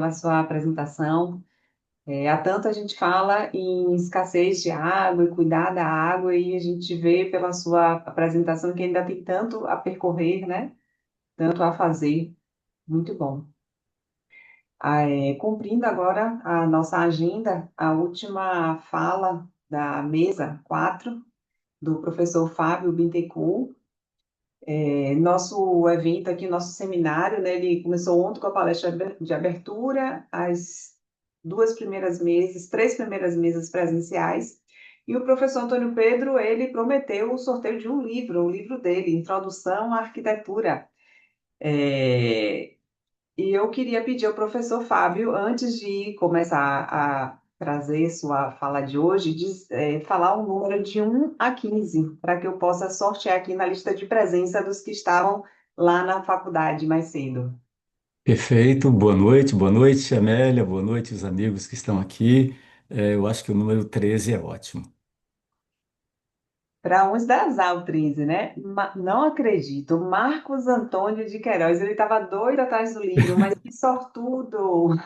pela sua apresentação. Há tanto a gente fala em escassez de água e cuidar da água, e a gente vê pela sua apresentação que ainda tem tanto a percorrer, né? Tanto a fazer. Muito bom. Cumprindo agora a nossa agenda, a última fala da mesa 4 do professor Fábio Bittencourt. Nosso evento aqui, nosso seminário, né, ele começou ontem com a palestra de abertura, as três primeiras mesas presenciais, e o professor Antônio Pedro, ele prometeu o sorteio de um livro, o livro dele, Introdução à Arquitetura. É, e eu queria pedir ao professor Fábio, antes de começar a trazer sua fala de hoje, falar um número de 1 a 15, para que eu possa sortear aqui na lista de presença dos que estavam lá na faculdade mais cedo. Perfeito, boa noite, Amélia, boa noite, os amigos que estão aqui. Eu acho que o número 13 é ótimo. Para uns das Altrize, né? Não acredito. Marcos Antônio de Queiroz, ele estava doido atrás do livro, mas que sortudo!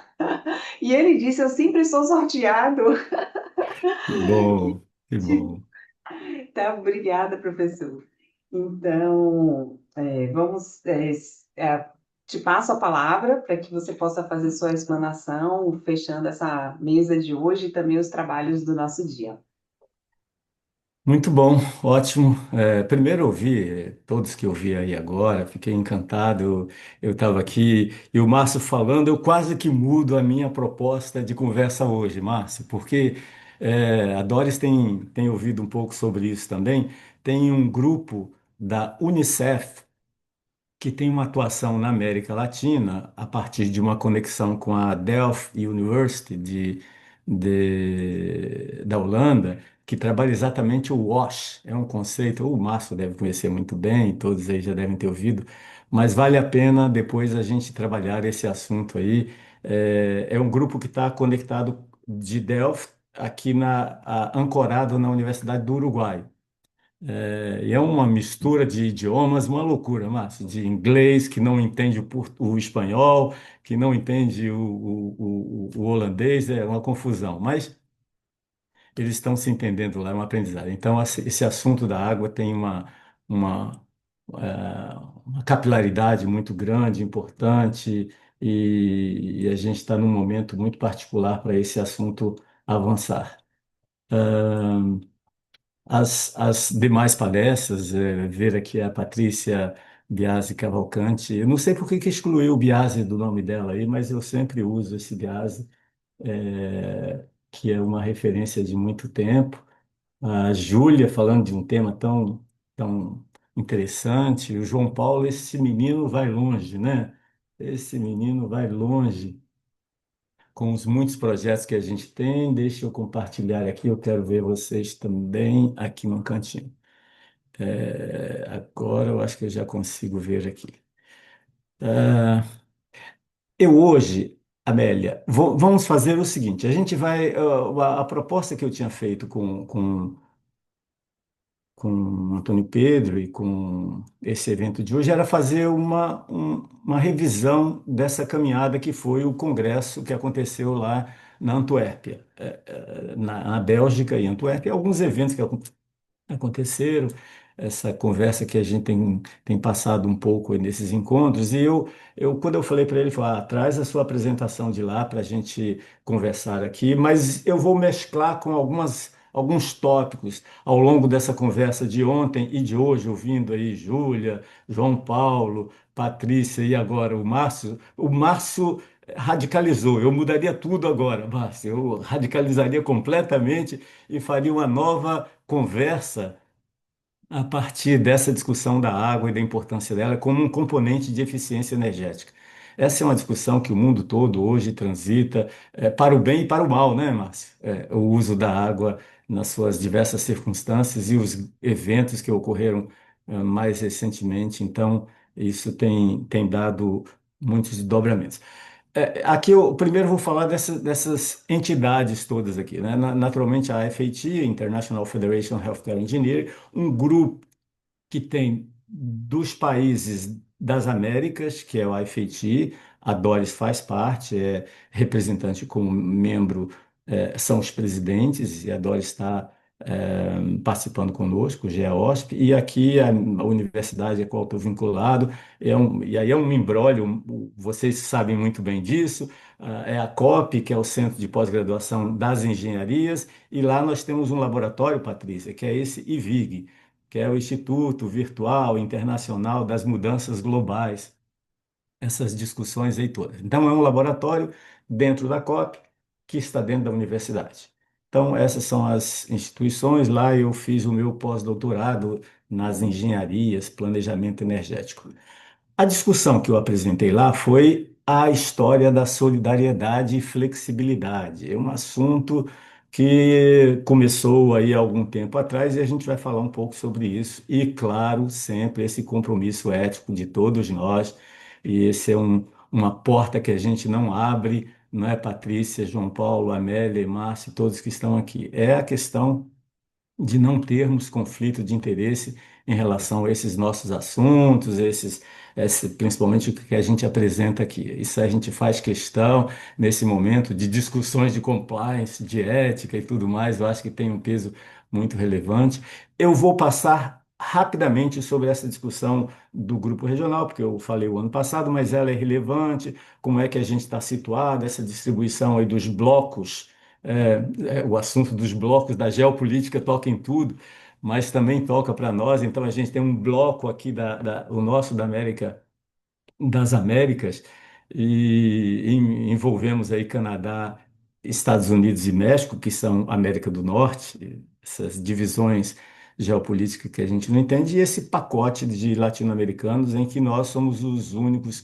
E ele disse: Eu sempre sou sorteado. Que bom, que bom. Tá, obrigada, professor. Então, te passo a palavra para que você possa fazer sua explanação, fechando essa mesa de hoje e também os trabalhos do nosso dia. Muito bom, ótimo. Primeiro ouvi todos que eu vi aí agora, fiquei encantado. Eu estava aqui e o Márcio falando, eu quase que mudo a minha proposta de conversa hoje, Márcio, porque a Doris tem ouvido um pouco sobre isso também. Tem um grupo da Unicef que tem uma atuação na América Latina a partir de uma conexão com a Delft University da Holanda, que trabalha exatamente o WASH. É um conceito, o Márcio deve conhecer muito bem, todos aí já devem ter ouvido, mas vale a pena depois a gente trabalhar esse assunto aí. É um grupo que está conectado de Delft aqui ancorado na Universidade do Uruguai. E é uma mistura de idiomas, uma loucura, Márcio, de inglês que não entende o espanhol, que não entende o holandês, é uma confusão. Mas eles estão se entendendo lá, é um aprendizado. Então, esse assunto da água tem uma, uma capilaridade muito grande, importante, e a gente está num momento muito particular para esse assunto avançar. As demais palestras, ver aqui a Patrícia Biasi Cavalcante, eu não sei por que que excluiu o Biasi do nome dela aí, mas eu sempre uso esse Biasi, que é uma referência de muito tempo. A Júlia falando de um tema tão interessante. O João Paulo, esse menino vai longe, né? Esse menino vai longe com os muitos projetos que a gente tem. Deixa eu compartilhar aqui, eu quero ver vocês também aqui no cantinho. Agora eu acho que eu já consigo ver aqui. Ah, eu hoje, Amélia, vamos fazer o seguinte: a gente vai. A proposta que eu tinha feito com o Antônio Pedro e com esse evento de hoje era fazer uma revisão dessa caminhada que foi o congresso que aconteceu lá na Antuérpia, na Bélgica e Antuérpia, alguns eventos que aconteceram, essa conversa que a gente tem passado um pouco nesses encontros. E quando eu falei para ele, ele falou, traz a sua apresentação de lá para a gente conversar aqui, mas eu vou mesclar com alguns tópicos ao longo dessa conversa de ontem e de hoje, ouvindo aí Júlia, João Paulo, Patrícia e agora o Márcio. O Márcio radicalizou, eu mudaria tudo agora, Márcio, eu radicalizaria completamente e faria uma nova conversa a partir dessa discussão da água e da importância dela como um componente de eficiência energética. Essa é uma discussão que o mundo todo hoje transita, para o bem e para o mal, né, Márcio? O uso da água nas suas diversas circunstâncias e os eventos que ocorreram mais recentemente. Então, isso tem dado muitos desdobramentos. Aqui eu primeiro vou falar dessas entidades todas aqui, né? Naturalmente a FAT, International Federation of Healthcare Engineering, um grupo que tem dos países das Américas, que é o IFAT, A Doris faz parte, é representante como membro, são os presidentes, e a Doris está participando conosco, o GEOSP, e aqui a universidade a qual estou vinculado, e aí é um imbróglio, vocês sabem muito bem disso, é a COP, que é o Centro de Pós-Graduação das Engenharias, e lá nós temos um laboratório, Patrícia, que é esse IVIG, que é o Instituto Virtual Internacional das Mudanças Globais, essas discussões aí todas. Então, é um laboratório dentro da COP, que está dentro da universidade. Então, essas são as instituições. Lá eu fiz o meu pós-doutorado nas engenharias, planejamento energético. A discussão que eu apresentei lá foi a história da solidariedade e flexibilidade. É um assunto que começou aí há algum tempo atrás e a gente vai falar um pouco sobre isso. E, claro, sempre esse compromisso ético de todos nós. E esse é uma porta que a gente não abre, não é, Patrícia, João Paulo, Amélia e Márcio, todos que estão aqui. É a questão de não termos conflito de interesse em relação a esses nossos assuntos, principalmente o que a gente apresenta aqui. Isso a gente faz questão nesse momento de discussões de compliance, de ética e tudo mais, eu acho que tem um peso muito relevante. Eu vou passar rapidamente sobre essa discussão do grupo regional, porque eu falei o ano passado, mas ela é relevante, como é que a gente está situado, essa distribuição aí dos blocos, o assunto dos blocos da geopolítica toca em tudo, mas também toca para nós. Então, a gente tem um bloco aqui, o nosso da América, das Américas, e envolvemos aí Canadá, Estados Unidos e México, que são América do Norte, essas divisões geopolíticas que a gente não entende, e esse pacote de latino-americanos em que nós somos os únicos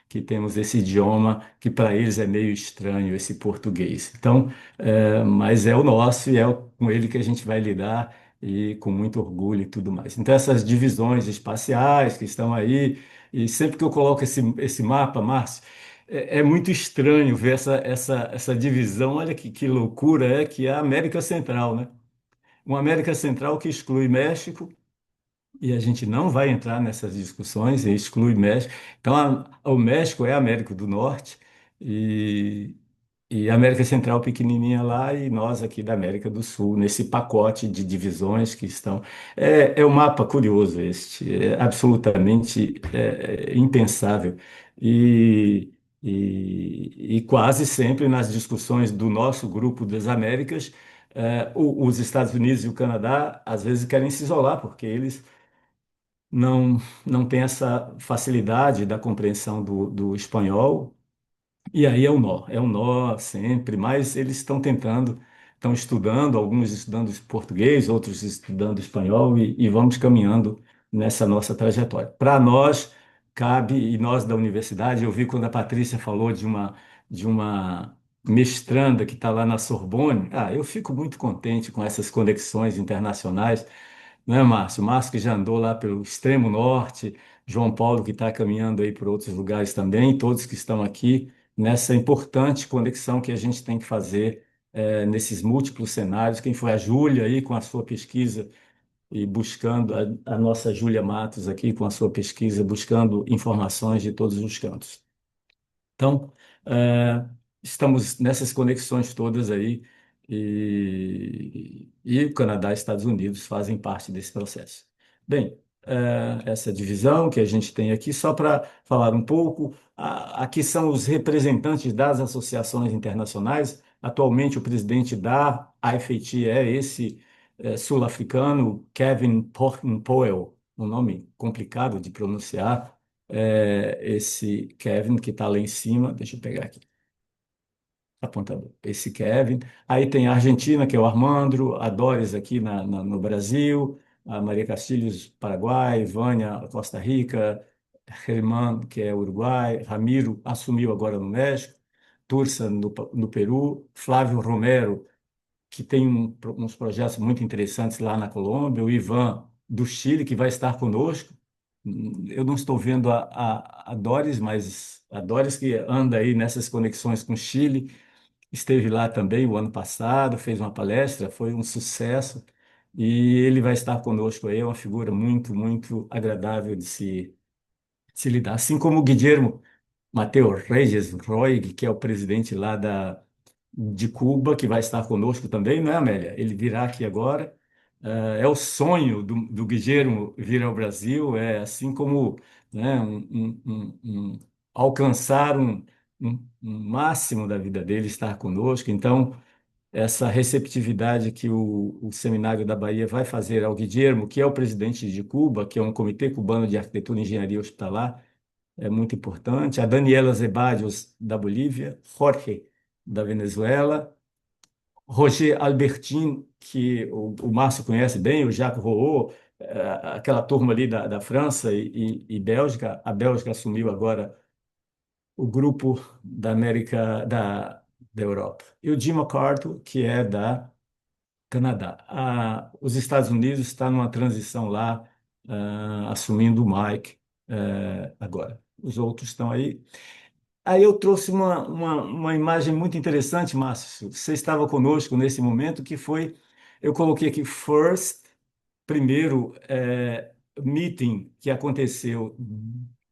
que temos esse idioma que para eles é meio estranho, esse português. Então, mas é o nosso e é com ele que a gente vai lidar e com muito orgulho e tudo mais. Então, essas divisões espaciais que estão aí, e sempre que eu coloco esse mapa, Márcio, é muito estranho ver essa divisão. Olha que loucura é que é a América Central, né? Uma América Central que exclui México, e a gente não vai entrar nessas discussões, e exclui México. Então, o México é a América do Norte, e, e a América Central pequenininha lá, e nós aqui da América do Sul, nesse pacote de divisões que estão. É um mapa curioso este, é absolutamente impensável. E, e quase sempre nas discussões do nosso grupo das Américas, os Estados Unidos e o Canadá às vezes querem se isolar, porque eles não têm essa facilidade da compreensão do espanhol, e aí é um nó sempre, mas eles estão tentando, estão estudando, alguns estudando português, outros estudando espanhol, e vamos caminhando nessa nossa trajetória. Para nós, cabe, e nós da universidade, eu vi quando a Patrícia falou de uma mestranda que está lá na Sorbonne, eu fico muito contente com essas conexões internacionais, não é, Márcio? Márcio que já andou lá pelo extremo norte, João Paulo que está caminhando aí por outros lugares também, todos que estão aqui nessa importante conexão que a gente tem que fazer nesses múltiplos cenários. Quem foi a Júlia aí com a sua pesquisa e buscando, a nossa Júlia Matos aqui com a sua pesquisa, buscando informações de todos os cantos. Então, estamos nessas conexões todas aí, e o Canadá e Estados Unidos fazem parte desse processo. Bem, essa divisão que a gente tem aqui, só para falar um pouco, aqui são os representantes das associações internacionais. Atualmente, o presidente da IFAT é esse sul-africano, Kevin Powell, um nome complicado de pronunciar, esse Kevin que está lá em cima, deixa eu pegar aqui, apontador, esse Kevin. Aí tem a Argentina, que é o Armandro, a Doris aqui no Brasil, a Maria Castilhos, Paraguai, Vânia, Costa Rica, Germán, que é Uruguai, Ramiro assumiu agora no México, Tursa no Peru, Flávio Romero, que tem uns projetos muito interessantes lá na Colômbia, o Ivan do Chile, que vai estar conosco. Eu não estou vendo a Doris, mas a Doris que anda aí nessas conexões com o Chile, esteve lá também o ano passado, fez uma palestra, foi um sucesso, e ele vai estar conosco aí, é uma figura muito, muito agradável de se lidar. Assim como o Guillermo Mateo Reyes Roig, que é o presidente lá de Cuba, que vai estar conosco também, não é, Amélia? Ele virá aqui agora. É o sonho do Guilherme vir ao Brasil, é assim como, né, alcançar um máximo da vida dele, estar conosco. Então, essa receptividade que o Seminário da Bahia vai fazer ao Guilherme, que é o presidente de Cuba, que é um comitê cubano de arquitetura e engenharia hospitalar, é muito importante. A Daniela Zebadios, da Bolívia, Jorge, da Venezuela, Roger Albertin, que o Márcio conhece bem, o Jacques Rouault, aquela turma ali da França e Bélgica. A Bélgica assumiu agora o grupo da América, da Europa. E o Jim McArthur, que é da Canadá. Os Estados Unidos estão numa transição lá, assumindo o Mike, agora. Os outros estão aí. Aí eu trouxe uma imagem muito interessante, Márcio. Você estava conosco nesse momento, que foi, eu coloquei aqui first, primeiro meeting que aconteceu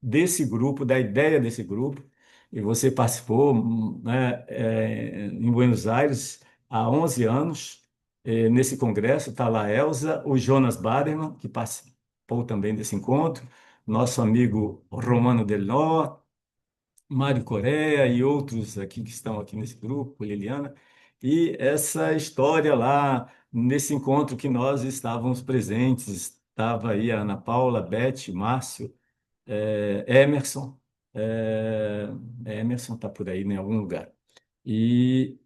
desse grupo, da ideia desse grupo, e você participou, né, em Buenos Aires há 11 anos, nesse congresso. Está lá a Elza, o Jonas Baderman, que participou também desse encontro, nosso amigo Romano Delnor, Mário Coreia e outros aqui que estão aqui nesse grupo, Liliana, e essa história lá, nesse encontro que nós estávamos presentes, estava aí a Ana Paula, Beth, Márcio, Emerson, eh, Emerson está por aí em algum lugar, e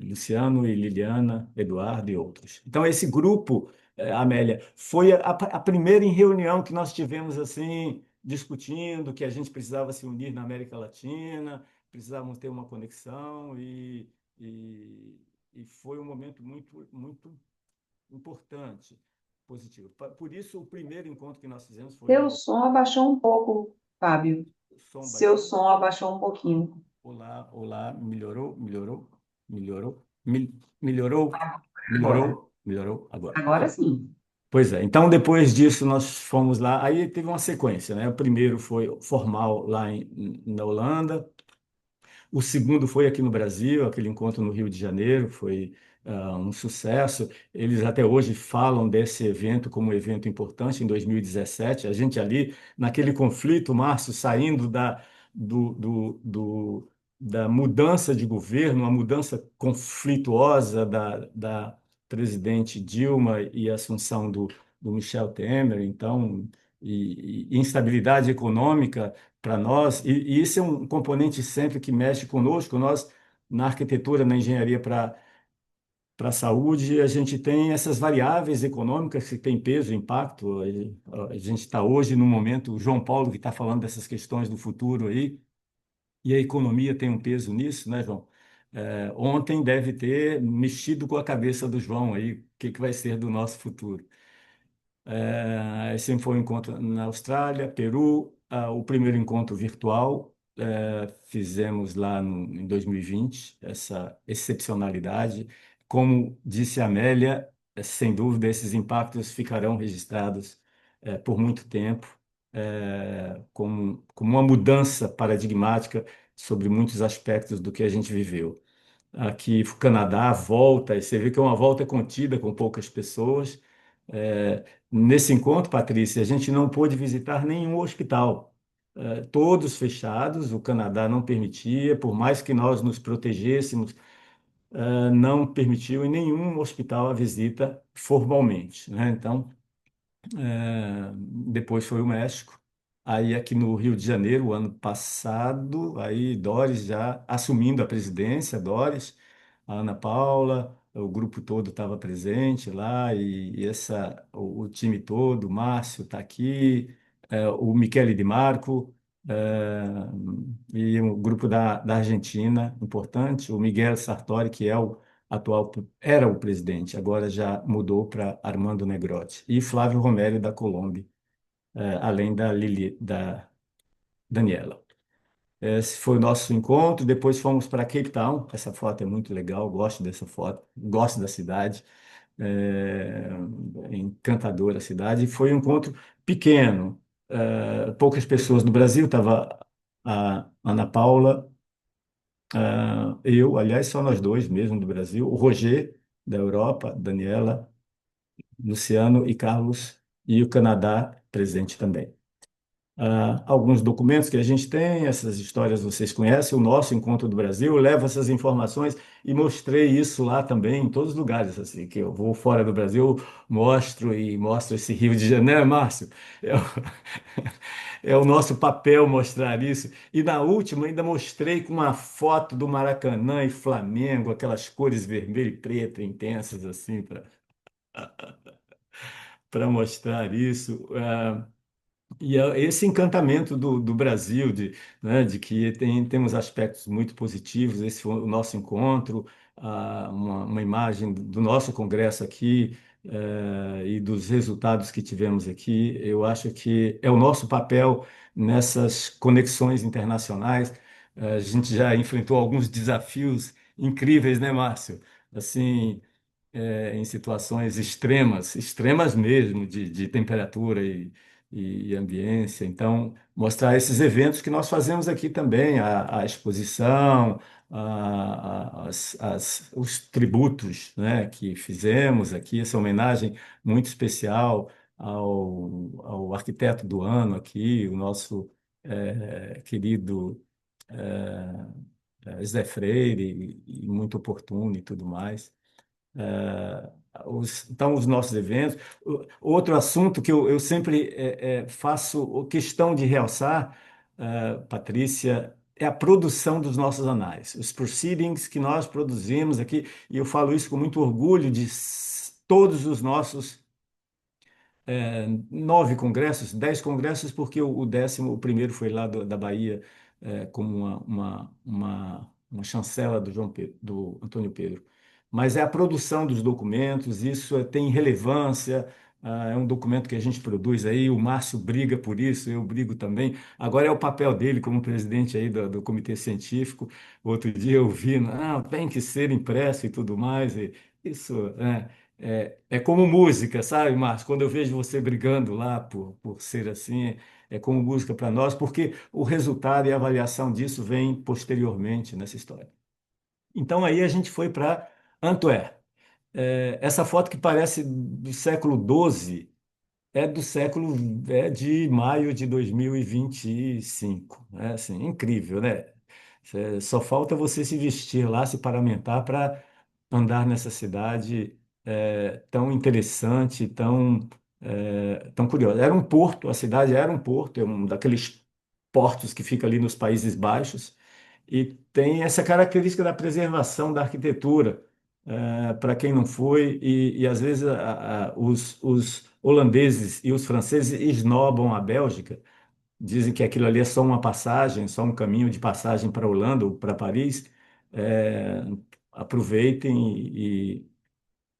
Luciano e Liliana, Eduardo e outros. Então, esse grupo, Amélia, foi a primeira em reunião que nós tivemos assim, discutindo que a gente precisava se unir na América Latina, precisávamos ter uma conexão, e, e foi um momento muito, muito importante, positivo. Por isso, o primeiro encontro que nós fizemos foi Seu som abaixou um pouco, Fábio. o som Seu baixou. som abaixou um pouquinho. Olá, olá, melhorou, melhorou, melhorou, melhorou, Agora. melhorou, melhorou agora. Agora sim. Pois é, então depois disso nós fomos lá, aí teve uma sequência, né? O primeiro foi formal lá na Holanda, o segundo foi aqui no Brasil, aquele encontro no Rio de Janeiro, foi um sucesso. Eles até hoje falam desse evento como um evento importante em 2017. A gente ali, naquele conflito, Márcio, saindo do, do, do- da mudança de governo, uma mudança conflituosa da presidente Dilma e a assunção do Michel Temer, então, e instabilidade econômica para nós, e isso é um componente sempre que mexe conosco. Nós, na arquitetura, na engenharia para a saúde, a gente tem essas variáveis econômicas que têm peso, impacto. A gente está hoje no momento, o João Paulo que está falando dessas questões do futuro aí, e a economia tem um peso nisso, né, João? Ontem deve ter mexido com a cabeça do João aí, o que que vai ser do nosso futuro. Esse foi um encontro na Austrália, Peru, o primeiro encontro virtual, fizemos lá em 2020, essa excepcionalidade. Como disse a Amélia, sem dúvida esses impactos ficarão registrados por muito tempo, como uma mudança paradigmática sobre muitos aspectos do que a gente viveu. Aqui, o Canadá volta, e você vê que é uma volta contida com poucas pessoas. Nesse encontro, Patrícia, a gente não pôde visitar nenhum hospital. Todos fechados, o Canadá não permitia, por mais que nós nos protegêssemos, não permitiu em nenhum hospital a visita formalmente, né? Então, depois foi o México. Aí aqui no Rio de Janeiro, o ano passado, aí Doris já assumindo a presidência, Doris, a Ana Paula, o grupo todo estava presente lá, o time todo, o Márcio está aqui, o Michele Di Marco, é, e o grupo da Argentina, importante, o Miguel Sartori, que é o atual, era o presidente, agora já mudou para Armando Negrotti, e Flávio Romero da Colômbia, além da Daniela. Esse foi o nosso encontro. Depois fomos para Cape Town. Essa foto é muito legal, gosto dessa foto, gosto da cidade. É, encantadora a cidade. E foi um encontro pequeno, poucas pessoas do Brasil, estava a Ana Paula, eu, aliás, só nós dois mesmo do Brasil, o Roger da Europa, Daniela, Luciano e Carlos, e o Canadá presente também. Alguns documentos que a gente tem, essas histórias vocês conhecem, o nosso Encontro do Brasil, eu levo essas informações e mostrei isso lá também, em todos os lugares, assim, que eu vou fora do Brasil, mostro e mostro esse Rio de Janeiro, Márcio, é, o é o nosso papel mostrar isso. E na última ainda mostrei com uma foto do Maracanã e Flamengo, aquelas cores vermelho e preto intensas, assim, para mostrar isso. E esse encantamento do Brasil, né, de que temos aspectos muito positivos, esse foi o nosso encontro, uma imagem do nosso congresso aqui, e dos resultados que tivemos aqui, eu acho que é o nosso papel nessas conexões internacionais. A gente já enfrentou alguns desafios incríveis, né, Márcio? Assim, em situações extremas, extremas mesmo, de temperatura e ambiência. Então, mostrar esses eventos que nós fazemos aqui também, a exposição, os tributos, né, que fizemos aqui, essa homenagem muito especial ao arquiteto do ano aqui, o nosso querido Zé Freire, e muito oportuno e tudo mais. Então, os nossos eventos. Outro assunto que eu sempre faço questão de realçar, Patrícia, é a produção dos nossos anais, os proceedings que nós produzimos aqui, e eu falo isso com muito orgulho de todos os nossos 9 congressos, 10 congressos, porque o 10º, o primeiro foi lá da Bahia, como uma chancela do do Antônio Pedro. Mas é a produção dos documentos, isso tem relevância, é um documento que a gente produz aí, o Márcio briga por isso, eu brigo também. Agora é o papel dele como presidente aí do comitê científico. Outro dia eu vi, não, tem que ser impresso e tudo mais, e isso, é como música, sabe, Márcio? Quando eu vejo você brigando lá por ser assim, é como música para nós, porque o resultado e a avaliação disso vem posteriormente nessa história. Então aí a gente foi para Antuérpia. Essa foto que parece do século XII é de maio de 2025. É assim, incrível, né? Só falta você se vestir lá, se paramentar para andar nessa cidade tão interessante, tão curiosa. Era um porto, a cidade era um porto, é um daqueles portos que fica ali nos Países Baixos, e tem essa característica da preservação da arquitetura. Para quem não foi, e às vezes os holandeses e os franceses esnobam a Bélgica, dizem que aquilo ali é só uma passagem, só um caminho de passagem para a Holanda ou para Paris. É, aproveitem e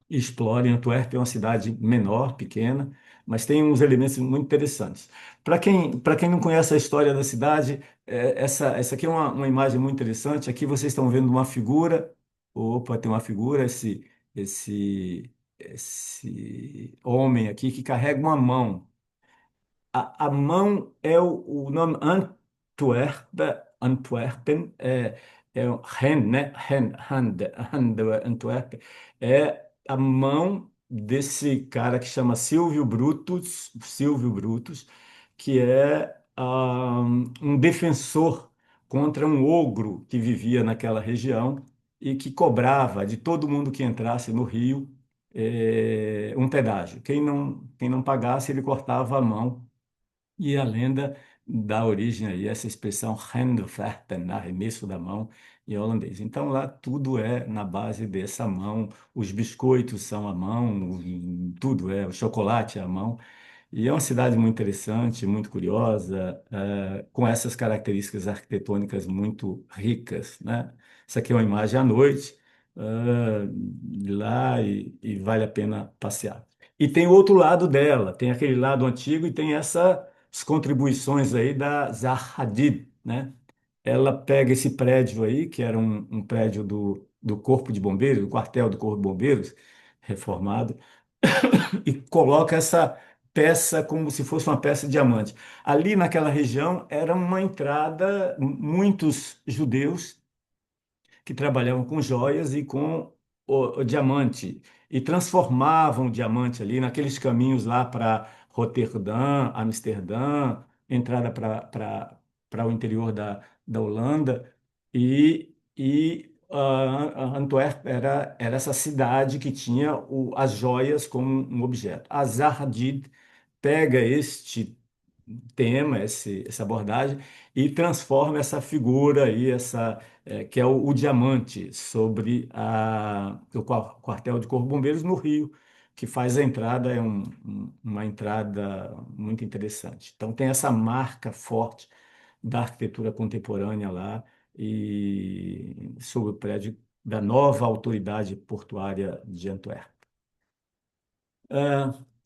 explorem. Antuérpia é uma cidade menor, pequena, mas tem uns elementos muito interessantes. Para quem não conhece a história da cidade, essa aqui é uma imagem muito interessante. Aqui vocês estão vendo uma figura. Opa, tem uma figura, esse homem aqui que carrega uma mão. A mão é o nome Antwerpen é o hand, né? Hand, Antwerpen. É a mão desse cara que chama Silvio Brutus, que é um defensor contra um ogro que vivia naquela região e que cobrava de todo mundo que entrasse no rio um pedágio. Quem não pagasse, ele cortava a mão, e a lenda dá origem aí a essa expressão Handvechten, arremesso da mão em holandês. Então lá tudo é na base dessa mão, os biscoitos são à mão, tudo o chocolate é à mão. E é uma cidade muito interessante, muito curiosa, com essas características arquitetônicas muito ricas, né? Essa aqui é uma imagem à noite, lá, e vale a pena passear. E tem o outro lado dela, tem aquele lado antigo e tem essas contribuições aí da Zaha Hadid, né? Ela pega esse prédio aí, que era um prédio do Corpo de Bombeiros, do quartel do Corpo de Bombeiros, reformado, e coloca essa peça como se fosse uma peça de diamante. Ali naquela região era uma entrada, muitos judeus que trabalhavam com joias e com o diamante e transformavam o diamante ali naqueles caminhos lá para Roterdã, Amsterdã, entrada para o interior da Holanda e Antuérpia era essa cidade que tinha as joias como um objeto. A Zaha Hadid pega este tema, essa abordagem, e transforma essa figura aí, que é o diamante, sobre o quartel de Corpo de Bombeiros no Rio, que faz a entrada, uma entrada muito interessante. Então tem essa marca forte da arquitetura contemporânea lá e sobre o prédio da nova autoridade portuária de Antuérpia.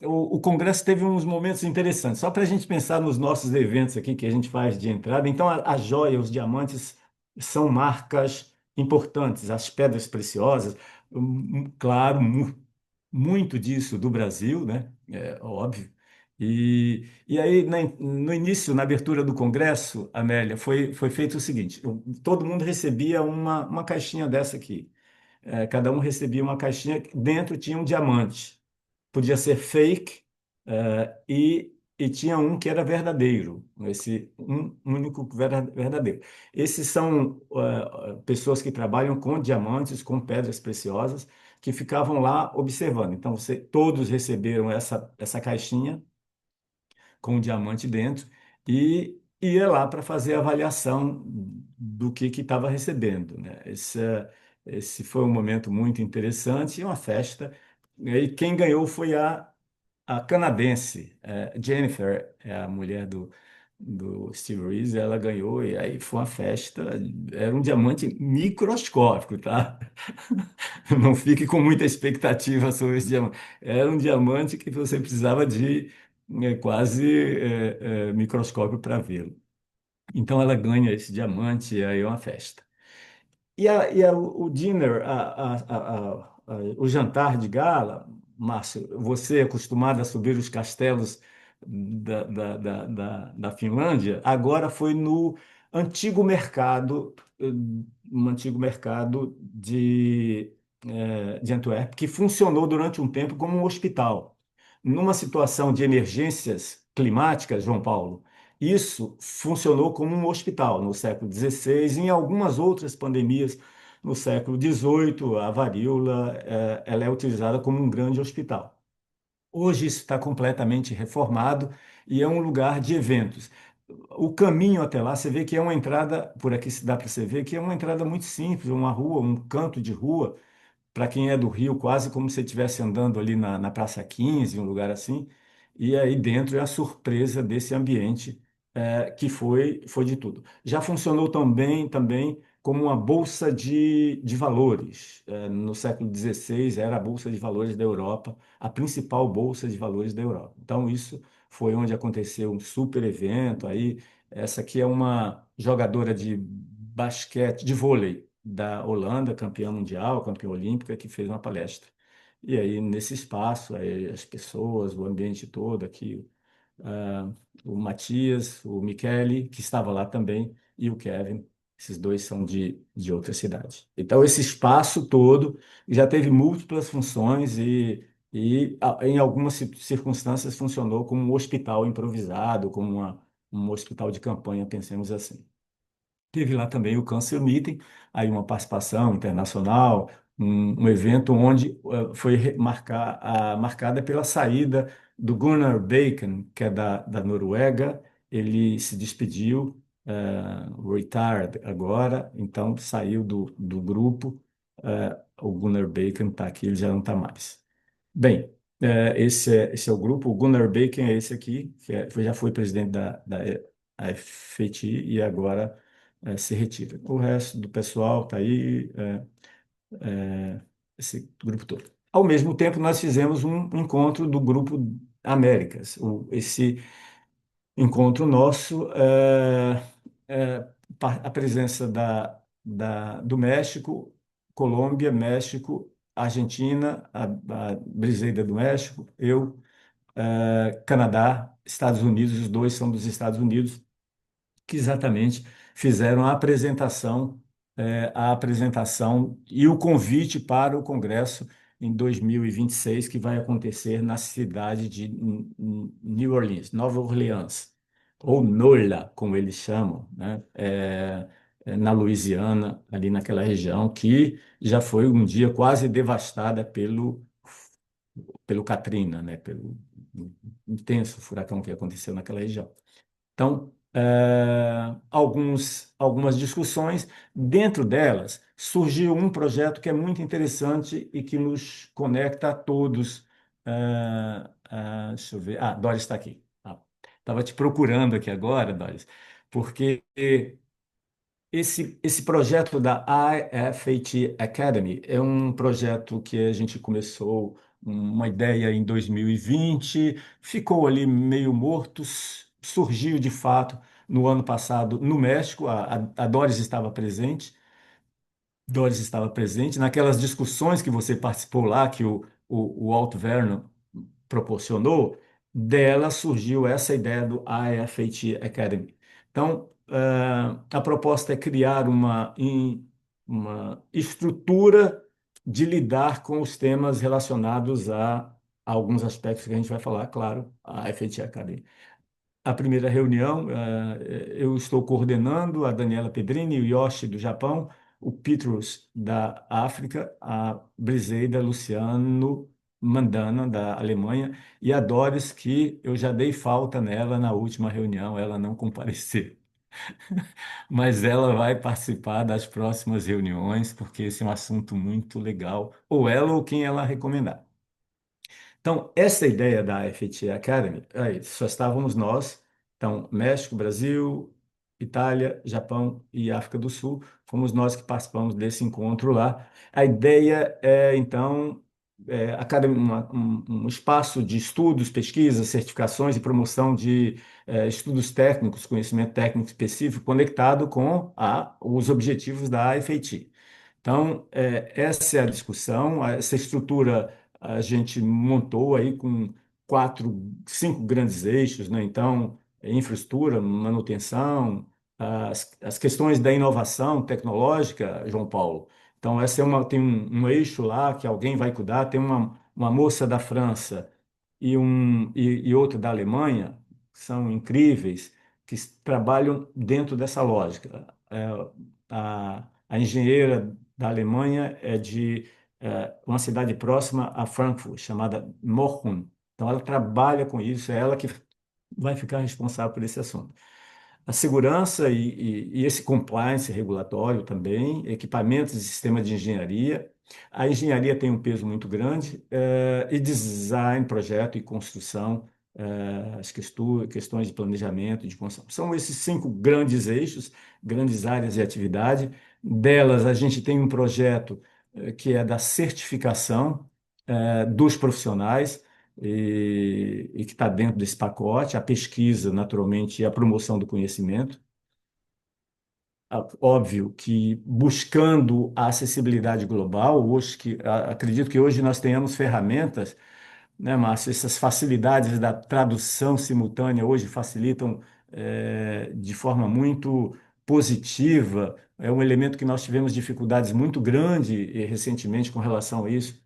O Congresso teve uns momentos interessantes. Só para a gente pensar nos nossos eventos aqui que a gente faz de entrada. Então, a joia, os diamantes são marcas importantes. As pedras preciosas, claro, muito disso do Brasil, né? É óbvio. E aí, no início, na abertura do Congresso, Amélia, foi feito o seguinte: todo mundo recebia uma caixinha dessa aqui. Cada um recebia uma caixinha, dentro tinha um diamante. Podia ser fake, e tinha um que era verdadeiro, esse um único verdadeiro. Esses são pessoas que trabalham com diamantes, com pedras preciosas, que ficavam lá observando. Então, todos receberam essa caixinha com o diamante dentro e ia lá para fazer a avaliação do que estava recebendo, né? Esse foi um momento muito interessante e uma festa. E quem ganhou foi a canadense, Jennifer, é a mulher do Steve Reeves, ela ganhou e aí foi uma festa. Era um diamante microscópico, tá? Não fique com muita expectativa sobre esse diamante. Era um diamante que você precisava de quase microscópio para vê-lo. Então ela ganha esse diamante e aí é uma festa. O dinner, o jantar de gala, Márcio, você é acostumado a subir os castelos da Finlândia, agora foi no antigo mercado, no antigo mercado de Antuérpia, que funcionou durante um tempo como um hospital. Numa situação de emergências climáticas, João Paulo, isso funcionou como um hospital no século XVI e em algumas outras pandemias no século XVIII, a varíola, ela é utilizada como um grande hospital. Hoje isso está completamente reformado e é um lugar de eventos. O caminho até lá, você vê que é uma entrada, por aqui se dá para você ver que é uma entrada muito simples, uma rua, um canto de rua, para quem é do Rio, quase como se você estivesse andando ali na Praça 15, um lugar assim. E aí dentro é a surpresa desse ambiente, que foi de tudo. Já funcionou também como uma bolsa de valores. No século XVI era a bolsa de valores da Europa, a principal bolsa de valores da Europa. Então isso foi onde aconteceu um super evento. Aí essa aqui é uma jogadora de basquete, de vôlei da Holanda, campeã mundial, campeã olímpica, que fez uma palestra. E aí, nesse espaço, aí, as pessoas, o ambiente todo aqui, ah, o Matias, o Michele, que estava lá também, e o Kevin, esses dois são de outra cidade. Então, esse espaço todo já teve múltiplas funções e em algumas circunstâncias, funcionou como um hospital improvisado, como um hospital de campanha, pensemos assim. Teve lá também o Cancer Meeting, aí uma participação internacional, um evento onde foi marcada pela saída do Gunnar Bacon, que é da Noruega. Ele se despediu, retired agora, então saiu do grupo. O Gunnar Bacon está aqui, ele já não está mais. Bem, esse é o grupo. O Gunnar Bacon é esse aqui, já foi presidente da FETI e agora se retira. O resto do pessoal está aí, esse grupo todo. Ao mesmo tempo, nós fizemos um encontro do Grupo Américas. Esse encontro nosso, a presença do México, Colômbia, México, Argentina, a Briseida do México, eu, Canadá, Estados Unidos, os dois são dos Estados Unidos, que exatamente fizeram a apresentação e o convite para o Congresso em 2026, que vai acontecer na cidade de New Orleans, Nova Orleans, ou NOLA, como eles chamam, né? Na Louisiana, ali naquela região, que já foi um dia quase devastada pelo Katrina, né? Pelo intenso furacão que aconteceu naquela região. Então, algumas discussões, dentro delas surgiu um projeto que é muito interessante e que nos conecta a todos. Deixa eu ver. Ah, Doris está aqui. Estava te procurando aqui agora, Doris, porque esse projeto da IFAT Academy é um projeto que a gente começou uma ideia em 2020, ficou ali meio morto, surgiu de fato no ano passado no México, a Doris estava presente. Doris estava presente naquelas discussões que você participou lá, que o Walt Vernon proporcionou, dela surgiu essa ideia do IFAT Academy. Então, a proposta é criar uma estrutura de lidar com os temas relacionados a alguns aspectos que a gente vai falar, claro, a IFAT Academy. A primeira reunião, eu estou coordenando, a Daniela Pedrini, o Yoshi do Japão, o Petrus da África, a Briseida Luciano Mandana da Alemanha e a Doris, que eu já dei falta nela na última reunião, ela não compareceu. Mas ela vai participar das próximas reuniões, porque esse é um assunto muito legal, ou ela ou quem ela recomendar. Então, essa ideia da FT Academy, aí, só estávamos nós, então, México, Brasil, Itália, Japão e África do Sul, fomos nós que participamos desse encontro lá. A ideia é, então, um espaço de estudos, pesquisas, certificações e promoção de estudos técnicos, conhecimento técnico específico, conectado com os objetivos da FAT. Então, essa é a discussão, essa estrutura a gente montou aí com cinco grandes eixos, né? Então, infraestrutura, manutenção, as questões da inovação tecnológica, João Paulo. Então, tem um eixo lá que alguém vai cuidar, tem uma moça da França e outra da Alemanha, que são incríveis, que trabalham dentro dessa lógica. A engenheira da Alemanha é de uma cidade próxima a Frankfurt, chamada Mochum. Então, ela trabalha com isso, é ela que vai ficar responsável por esse assunto. A segurança e esse compliance regulatório também, equipamentos e sistema de engenharia. A engenharia tem um peso muito grande, e design, projeto e construção, as questões de planejamento, de construção. São esses cinco grandes eixos, grandes áreas de atividade. Delas, a gente tem um projeto que é da certificação dos profissionais e que está dentro desse pacote, a pesquisa, naturalmente, e a promoção do conhecimento. Óbvio que buscando a acessibilidade global, acredito que hoje nós tenhamos ferramentas, né, Márcio? Essas facilidades da tradução simultânea hoje facilitam de forma muito positiva. É um elemento que nós tivemos dificuldades muito grandes recentemente com relação a isso,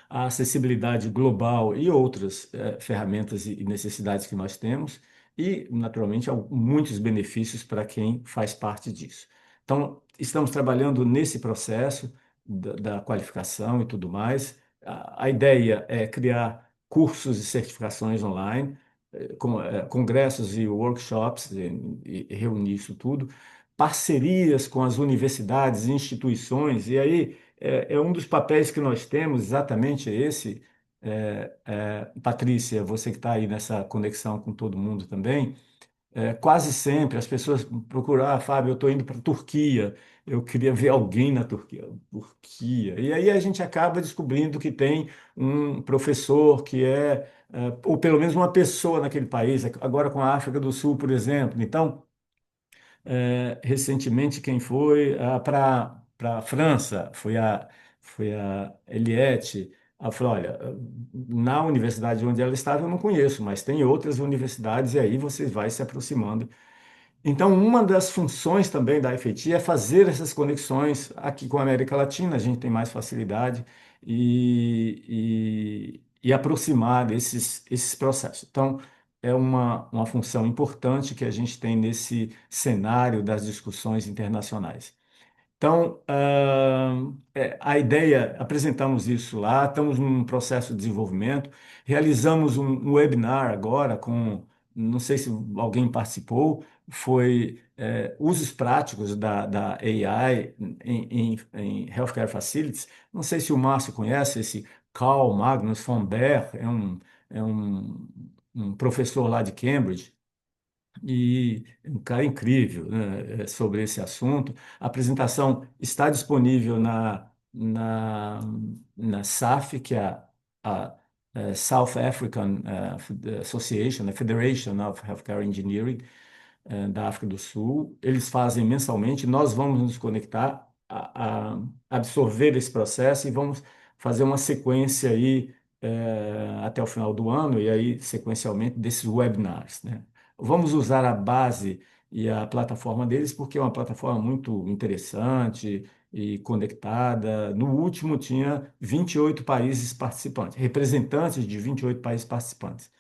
a acessibilidade global e outras ferramentas e necessidades que nós temos, e, naturalmente, muitos benefícios para quem faz parte disso. Então, estamos trabalhando nesse processo da qualificação e tudo mais. A ideia é criar cursos e certificações online, congressos e workshops, e reunir isso tudo, parcerias com as universidades e instituições, e aí é um dos papéis que nós temos, exatamente esse. Patrícia, você que está aí nessa conexão com todo mundo também, quase sempre as pessoas procuram, Fábio, eu estou indo para a Turquia, eu queria ver alguém na Turquia. Turquia. E aí a gente acaba descobrindo que tem um professor que ou pelo menos uma pessoa naquele país, agora com a África do Sul, por exemplo. Então, recentemente, quem foi para a França foi a Eliette, Ela falou, olha, na universidade onde ela estava eu não conheço, mas tem outras universidades e aí você vai se aproximando. Então, uma das funções também da FAT é fazer essas conexões aqui com a América Latina, a gente tem mais facilidade e aproximar esses processos. Então, é uma função importante que a gente tem nesse cenário das discussões internacionais. Então, a ideia, apresentamos isso lá, estamos num processo de desenvolvimento, realizamos um webinar agora com, não sei se alguém participou, foi usos práticos da AI em Healthcare Facilities. Não sei se o Márcio conhece esse Carl Magnus von Baer, é um professor lá de Cambridge, e um cara incrível, né, sobre esse assunto. A apresentação está disponível na SAF, que é a South African Association, a Federation of Healthcare Engineering, da África do Sul. Eles fazem mensalmente, nós vamos nos conectar a absorver esse processo e vamos fazer uma sequência aí até o final do ano, e aí sequencialmente desses webinars, né? Vamos usar a base e a plataforma deles porque é uma plataforma muito interessante e conectada. No último tinha 28 países participantes, representantes de 28 países participantes.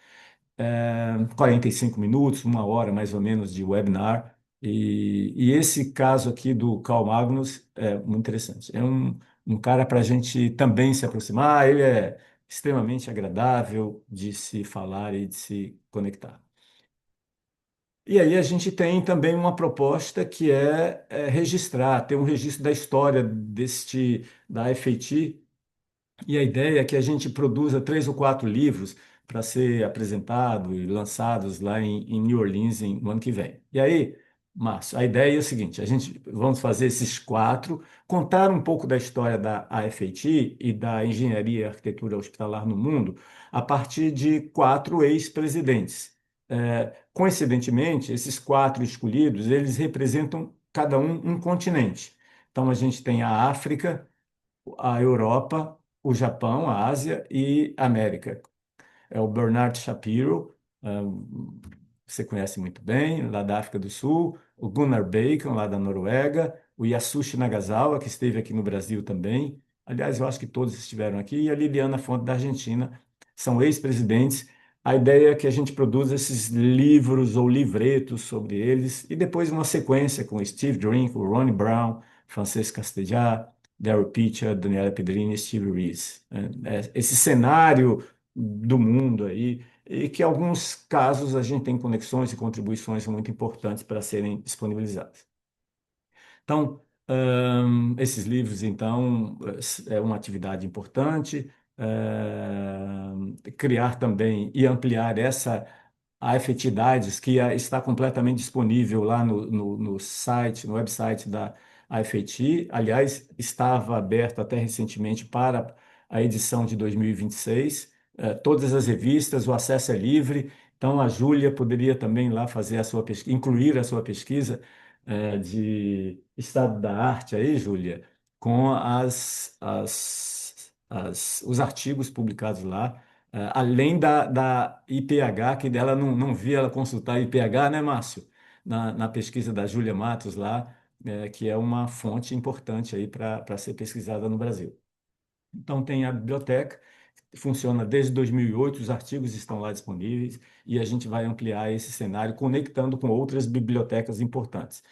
45 minutos, uma hora mais ou menos de webinar. E esse caso aqui do Carl Magnus é muito interessante. É um cara para a gente também se aproximar, ele é extremamente agradável de se falar e de se conectar. E aí a gente tem também uma proposta que registrar, ter um registro da história da FAT, e a ideia é que a gente produza 3 ou 4 livros para ser apresentado e lançados lá em New Orleans no ano que vem. E aí, Márcio, a ideia é o seguinte: a gente vamos fazer esses 4, contar um pouco da história da AFAT e da engenharia e arquitetura hospitalar no mundo a partir de 4 ex-presidentes. Coincidentemente, esses 4 escolhidos, eles representam cada um continente. Então, a gente tem a África, a Europa, o Japão, a Ásia e a América. É o Bernard Shapiro, você conhece muito bem, lá da África do Sul, o Gunnar Bacon, lá da Noruega, o Yasushi Nagasawa, que esteve aqui no Brasil também. Aliás, eu acho que todos estiveram aqui, e a Liliana Fonte, da Argentina, são ex-presidentes. A ideia é que a gente produza esses livros ou livretos sobre eles, e depois uma sequência com Steve Drink, o Ronnie Brown, Francesco Castejar, Daryl Pitcher, Daniela Pedrini e Steve Reese. Esse cenário do mundo aí, e que em alguns casos a gente tem conexões e contribuições muito importantes para serem disponibilizadas. Então, esses livros, então, é uma atividade importante. Criar também e ampliar a efetividades que está completamente disponível lá no site, no website da AFET. Aliás, estava aberto até recentemente para a edição de 2026. Todas as revistas, o acesso é livre. Então, a Júlia poderia também lá fazer a sua pesquisa, incluir a sua pesquisa de estado da arte aí, Júlia, com os artigos publicados lá, além da IPH, que dela não vi ela consultar a IPH, né, Márcio? Na pesquisa da Júlia Matos lá, que é uma fonte importante aí para ser pesquisada no Brasil. Então, tem a biblioteca, funciona desde 2008, os artigos estão lá disponíveis e a gente vai ampliar esse cenário conectando com outras bibliotecas importantes.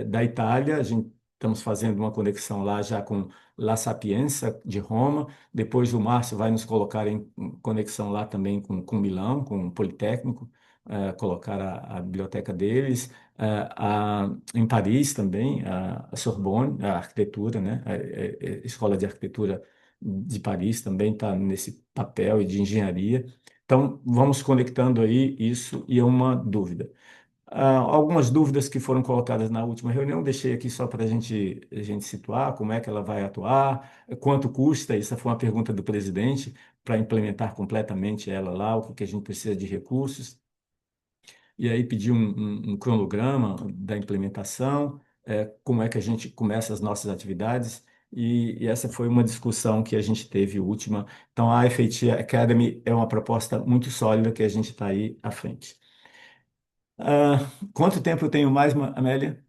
Da Itália, a gente estamos fazendo uma conexão lá já com La Sapienza de Roma, depois o Márcio vai nos colocar em conexão lá também com Milão, com o Politécnico, colocar a biblioteca deles, em Paris também, a Sorbonne, a arquitetura, né? A Escola de Arquitetura de Paris também está nesse papel e de engenharia. Então, vamos conectando aí isso e é uma dúvida. Algumas dúvidas que foram colocadas na última reunião, deixei aqui só para a gente situar como é que ela vai atuar, quanto custa, essa foi uma pergunta do presidente, para implementar completamente ela lá, o que que a gente precisa de recursos e aí pedir um cronograma da implementação, como é que a gente começa as nossas atividades. e essa foi uma discussão que a gente teve última. Então, a FAT Academy é uma proposta muito sólida que a gente está aí à frente. Quanto tempo eu tenho mais, Amélia?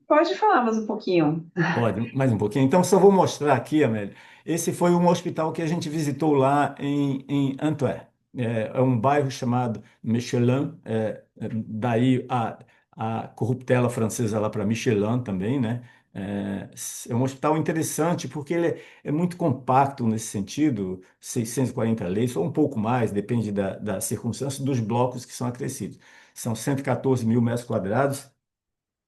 Pode falar mais um pouquinho. Pode, mais um pouquinho. Então, só vou mostrar aqui, Amélia. Esse foi um hospital que a gente visitou lá em Antwerp. É um bairro chamado Michelin, daí a corruptela francesa lá para Michelin também, né? É um hospital interessante porque ele é muito compacto nesse sentido, 640 leitos, ou um pouco mais, depende da circunstância, dos blocos que são acrescidos. São 114 mil metros quadrados,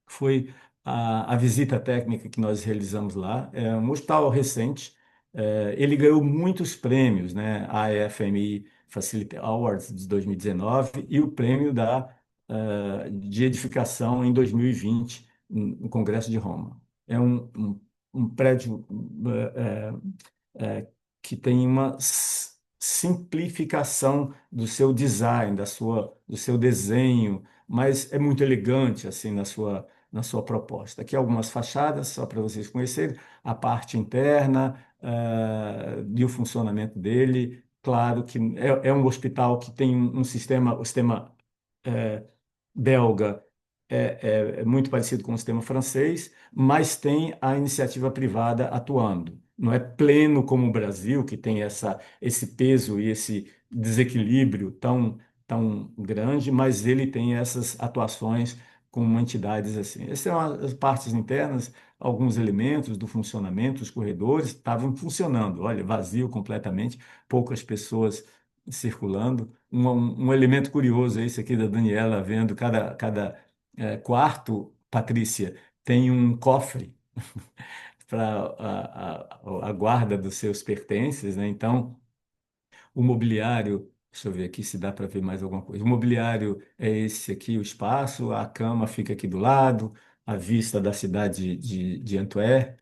foi a visita técnica que nós realizamos lá. É um hospital recente. Ele ganhou muitos prêmios, né? A FMI Facility Awards de 2019 e o prêmio de edificação em 2020 no Congresso de Roma. É um prédio que tem uma simplificação do seu design, do seu desenho, mas é muito elegante assim na sua proposta. Aqui algumas fachadas, só para vocês conhecerem, a parte interna, e o funcionamento dele. Claro que é um hospital que tem o sistema eh, belga é muito parecido com o sistema francês, mas tem a iniciativa privada atuando. Não é pleno como o Brasil, que tem esse peso e esse desequilíbrio tão grande, mas ele tem essas atuações com entidades assim. Essas são as partes internas, alguns elementos do funcionamento, os corredores estavam funcionando, olha, vazio completamente, poucas pessoas circulando. Um elemento curioso é esse aqui da Daniela, vendo cada quarto, Patrícia, tem um cofre para a guarda dos seus pertences, né? Então, o mobiliário, deixa eu ver aqui se dá para ver mais alguma coisa. O mobiliário é esse aqui, o espaço, a cama fica aqui do lado, a vista da cidade de Antuérpia,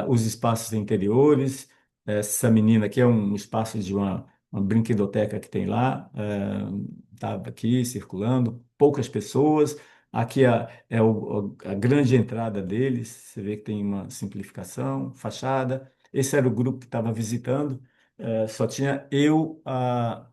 os espaços interiores. Essa menina aqui é um espaço de uma brinquedoteca que tem lá, estava aqui circulando, poucas pessoas. Aqui é a grande entrada deles, você vê que tem uma simplificação, fachada. Esse era o grupo que estava visitando. Só tinha eu, a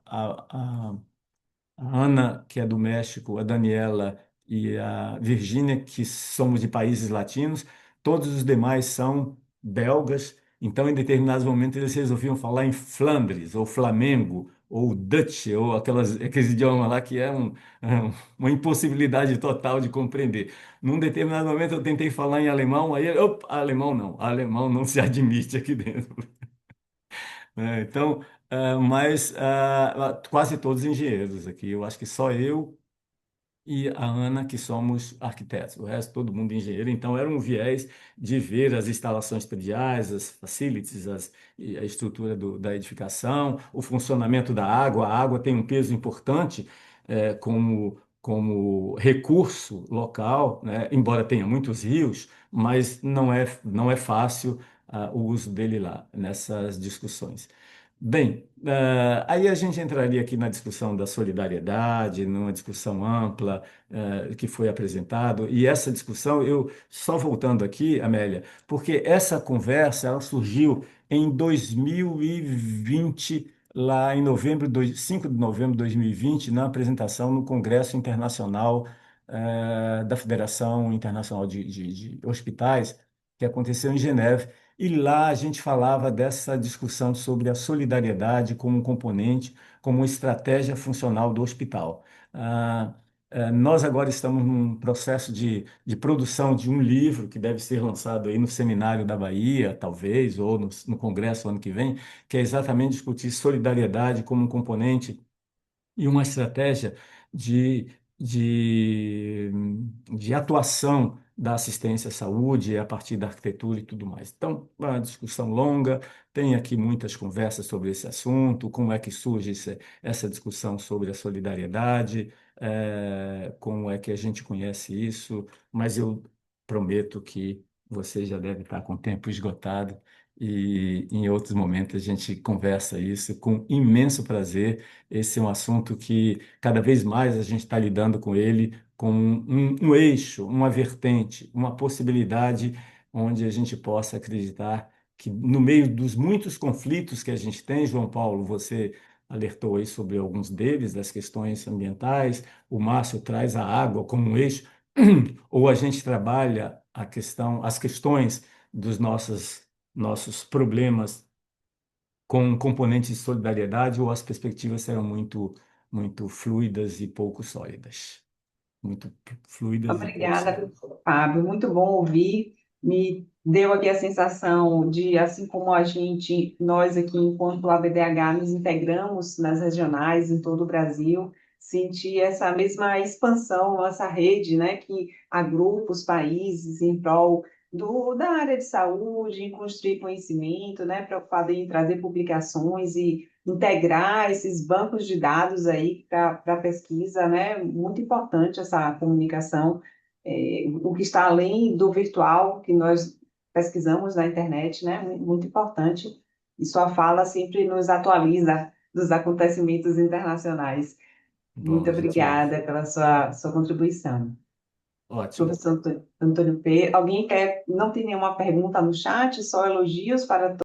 Ana, que é do México, a Daniela e a Virgínia, que somos de países latinos. Todos os demais são belgas. Então, em determinados momentos, eles resolviam falar em Flandres, ou Flamengo, ou Dutch, ou aqueles idiomas lá que uma impossibilidade total de compreender. Num determinado momento, eu tentei falar em alemão, aí, opa, alemão não se admite aqui dentro. Então, mas quase todos engenheiros aqui. Eu acho que só eu e a Ana que somos arquitetos. O resto, todo mundo engenheiro. Então, era um viés de ver as instalações prediais, as facilities, e a estrutura da edificação, o funcionamento da água. A água tem um peso importante como recurso local, né? Embora tenha muitos rios, mas não é fácil o uso dele lá, nessas discussões. Bem, aí a gente entraria aqui na discussão da solidariedade, numa discussão ampla, que foi apresentado, e essa discussão, eu só voltando aqui, Amélia, porque essa conversa ela surgiu em 2020, lá em 5 de novembro de 2020, na apresentação no Congresso Internacional, da Federação Internacional de Hospitais, que aconteceu em Geneve. E lá a gente falava dessa discussão sobre a solidariedade como um componente, como uma estratégia funcional do hospital. Nós agora estamos num processo de produção de um livro que deve ser lançado aí no Seminário da Bahia, talvez, ou no Congresso ano que vem, que é exatamente discutir solidariedade como um componente e uma estratégia de, de, de atuação da assistência à saúde a partir da arquitetura e tudo mais. Então, uma discussão longa, tem aqui muitas conversas sobre esse assunto, como é que surge essa discussão sobre a solidariedade, como é que a gente conhece isso, mas eu prometo que você já deve estar com o tempo esgotado e em outros momentos a gente conversa isso com imenso prazer. Esse é um assunto que cada vez mais a gente está lidando com ele com um eixo, uma vertente, uma possibilidade onde a gente possa acreditar que no meio dos muitos conflitos que a gente tem, João Paulo, você alertou aí sobre alguns deles, das questões ambientais, o Márcio traz a água como um eixo, ou a gente trabalha as questões dos nossos problemas com um componente de solidariedade, ou as perspectivas serão muito fluidas e pouco sólidas. Muito fluidas e pouco Obrigada, sólidas. Fábio. Muito bom ouvir. Me deu aqui a sensação de, assim como a gente, nós aqui, enquanto ABDH, nos integramos nas regionais em todo o Brasil, sentir essa mesma expansão, nossa rede, né, que agrupa os países em prol da área de saúde, em construir conhecimento, né, preocupado em trazer publicações e integrar esses bancos de dados aí para pesquisa, né? Muito importante essa comunicação, o que está além do virtual que nós pesquisamos na internet, né? Muito importante. E sua fala sempre nos atualiza dos acontecimentos internacionais. Bom, Muito a gente. obrigada pela sua contribuição. Ótimo. Professor Antônio P. Alguém quer, não tem nenhuma pergunta no chat, só elogios para